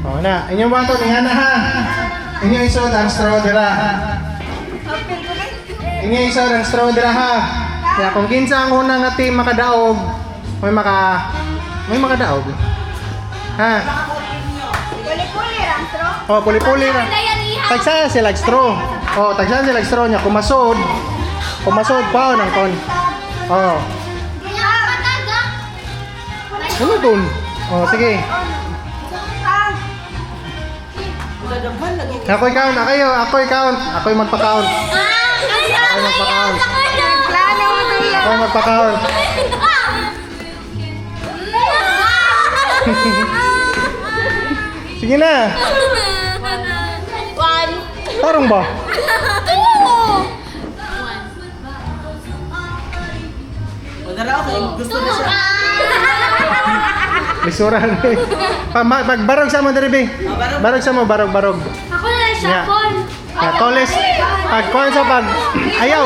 O na, inyong bato, niya na ha. Inyong isod ang straw dira. Inyong isod ang straw dira ha. Kaya kung kinsa ang unang nga team makadaog, may makadaog. Ha? Puli-puli lang, straw. Oh, puli-puli ra. Tagsa sila straw. Oh, tagsa sila straw niya kumasod. Kumasod pa ng kon. Oh. Ano dun? Oh, sige. Ako'y count, ako'y count. Ako'y magpa-count. Ako'y magpa-count. Ako'y magpa-count. Sige na. One. Tarong ba? Gusto na siya. Bisuran. Pagbarog sa mo diri be. Barog sa mo, barog. Ako na lang siya, Paul. Ya, toles. Pagkuhan sa pag ayaw.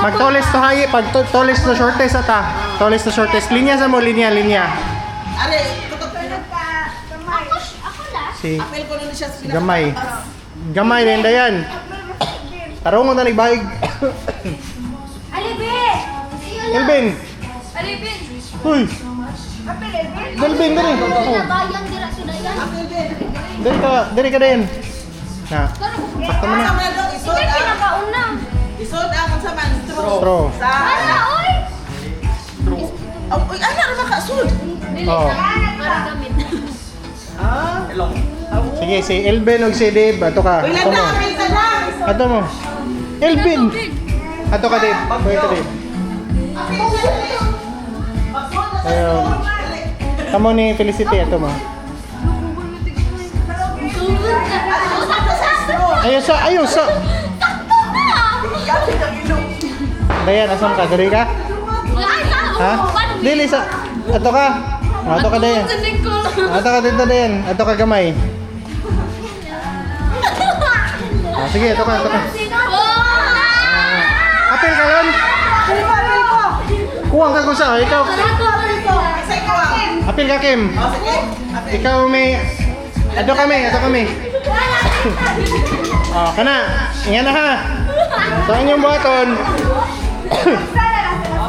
Magtoles to high, pag toles to shortest ata. Toles to shortest. Linya sa mo, linya. Are, tutok na. Ako last. Si Apel ko na siya sa Gamay. Gamay din dayan. Tarungon na nagbaig. Alibe! Elvin. Alibin! Huy. Delvin diri. Oh. Bayang dira sudayan. Diri ka din. Na. Sakto mo na. Sama na daw, isod Sige, ang pinakauna. isod ang sa man Straw. Sa Ala, oy! Uy, ana ra makasud. Oh. Para gamit. Ah, hello. Sige, si Elvin og si Dave, ato ka. Uy, Ato mo. landa, pizza lang. Ato mo. Elvin. Ato ka Dave. Kuya ka Dave. Ayun. Kamo ni Felicity ato mo. Ayun sa. Dayan, asam ka? Dali ka? Ha? Dili sa. Ato ka. Ato ka Dayan. Ato ka dito Dayan. Ato ka gamay. Ah, sige, ato ka. Apil ka lang. Kuwang ka kung sa. Ikaw. Say ko ah. Apil ka Kim. Oh, sige. Ikaw may. Ato kami. Oh, kana. Ingan na ha. So, inyong buhaton.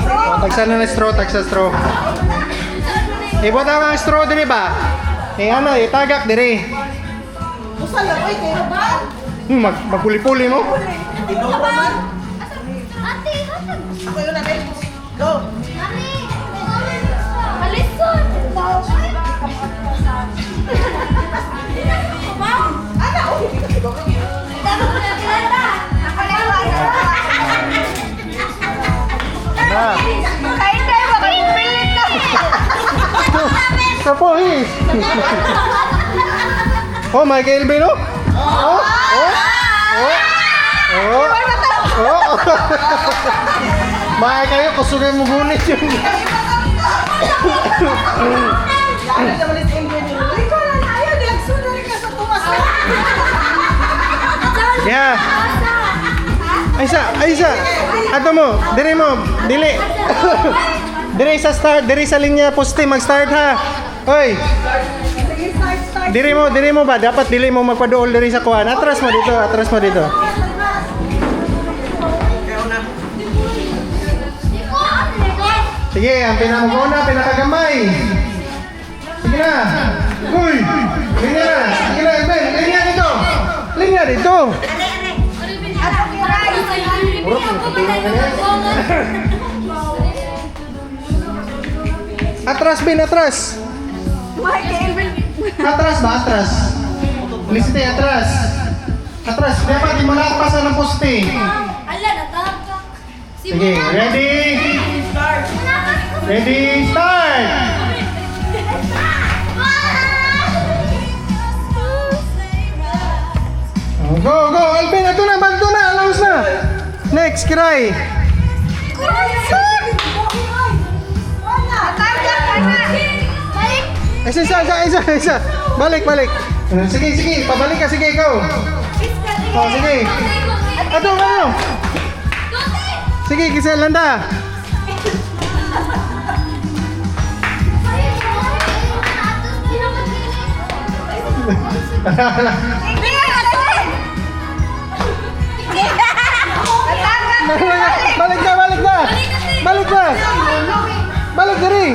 Oh, tagsa na straw. Ibota ka ang straw diri ba? Itagak diri. Usa lang oy kay ba? Magpuli-puli mo. Ino man. Ate, hatag. Ako yun na dai. Go. Mami, Alison. Ana, oy, di ka siguro. Na. Kain tayo, makapilit na. Sa pohis. Oh, my Elvin, no? Oh. Mahal kayo, kusugay mo gunit yun. Lalo na malit ang ganyan. Uy, ko lang ayaw di agsunod ka sa tuwas. Yeah. Aysa. Ato mo, dili. Diri sa start, diri sa linya poste mag-start ha. Hoy. Sige, start. Diri mo ba? Dapat dili mo magpaduol diri sa kuan. Atras mo dito. Sige, ang pinakagamay. Sige na. Uy. Linya dito. Atras. Atras ba? Felicity, atras. Dapat di mo lapasan ng poste. Ala, nataka. Sige, ready, start! Oh, go! Alvin, ito na, allowance na! Next, kiray! Isa. Balik. Sige, pabalik ka, sige, ikaw. Oh, sige. Ano? Sige, kisa landa. Hindi nga kasi. Balik na, balik na! Balik na! Balik na rin!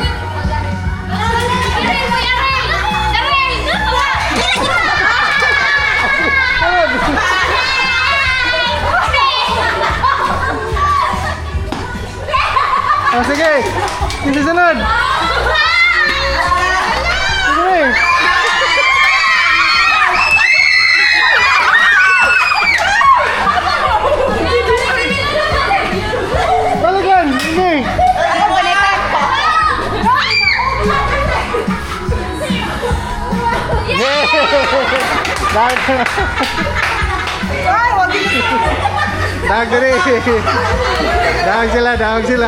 Oh, sige! Yung susunod! Sige! Balikan! Sige! Dahil Ay, wag yun. dahil diri. Dahil sila, dahil sila.